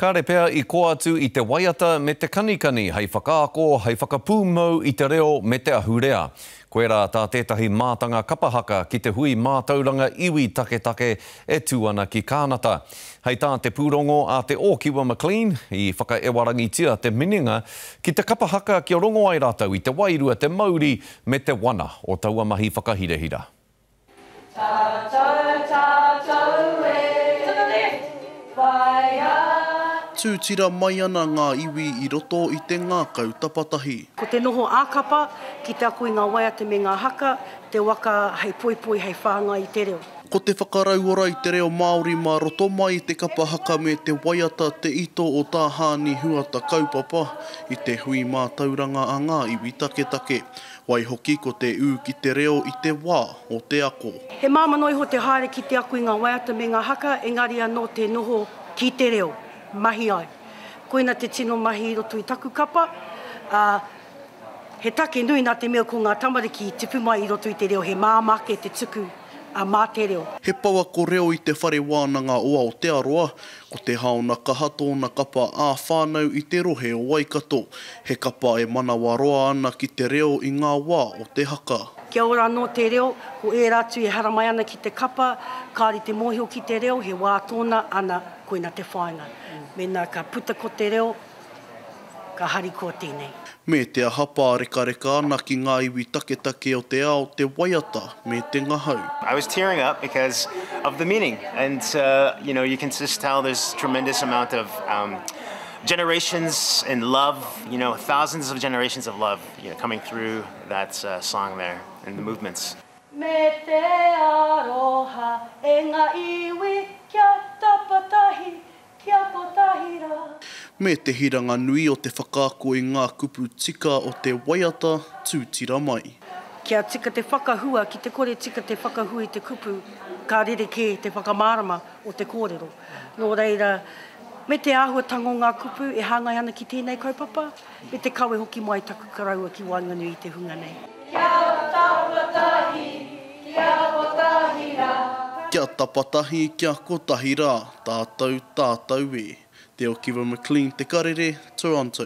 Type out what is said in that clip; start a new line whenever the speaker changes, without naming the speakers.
Kāre pea I ko atu I te waiata me te kanikani, hei whakaako, hei whakapūmau I te reo me te ahurea. Koe rā tā tētahi mātanga kapahaka ki te hui mātauranga iwi take e tūana ki kānata. Hei tā te pūrongo a te Ōkiwa McLean I whakaewarangitia te mininga ki te kapahaka kia rongo ai rātau I te wairua, te mauri me te wana o taua mahi whakahirehira.
Tūtira mai ana ngā iwi I roto I te ngākau tapatahi.
Ko te noho ākapa, ki te aku I ngā waiata me ngā haka, te waka hei poipoi hei whānga I te reo.
Ko te whakarauora I te reo Māori mā roto mai te kapahaka me te waiata te ito o tā hāni huata kaupapa I te hui mātauranga a ngā iwi take. Waihoki ko te ū ki te reo I te wā o te ako.
He māmanoi ho te haere ki te aku I ngā waiata me ngā haka, engari anō te noho ki te reo, mahi ai. Koina te tino mahi I roto I taku kapa, he take nui nā te mea ko ngā tamariki tipu mai I roto I te reo, he māmake te tuku mā te reo.
He paua ko reo I te whare wānanga oa o te aroa, ko te haona kaha tōna kapa ā whānau I te rohe o Waikato. He kapa e manawa roa ana ki te reo I ngā wā o te haka.
Kia ora anō te reo, ko e rātu e haramai ana ki te kapa, kāri te mōhio ki te reo, he wā tōna ana koina te whāinga. Mēnā ka puta ko te reo, ka hari ko tēnei.
Me te ahapa reka ana ki ngā iwi take o te ao te waiata me te ngahau.
I was tearing up because of the meaning, and you can just tell there's tremendous amount of generations in love, thousands of generations of love coming through that song there and the movements.
Me te aroha e ngā iwi kia tapatahi kia potahira.
Me te hiranga nui o te whakaako I ngā kupu tika o te waiata tūtira mai.
Kia tika te whakahua, ki te kore tika te whakahua I te kupu, ka rereke te whakamārama o te kōrero. Nō reira, me te āhuatango ngā kupu e hāngai ana ki tēnei kaupapa, me te kawe hoki mai taku karaua ki Wainganui I te hunga nei. Kia tapatahi, kia potahira.
Kia tapatahi, kia kotahira, tātou e. Te Ōkiwa McLean, te karere, Toronto.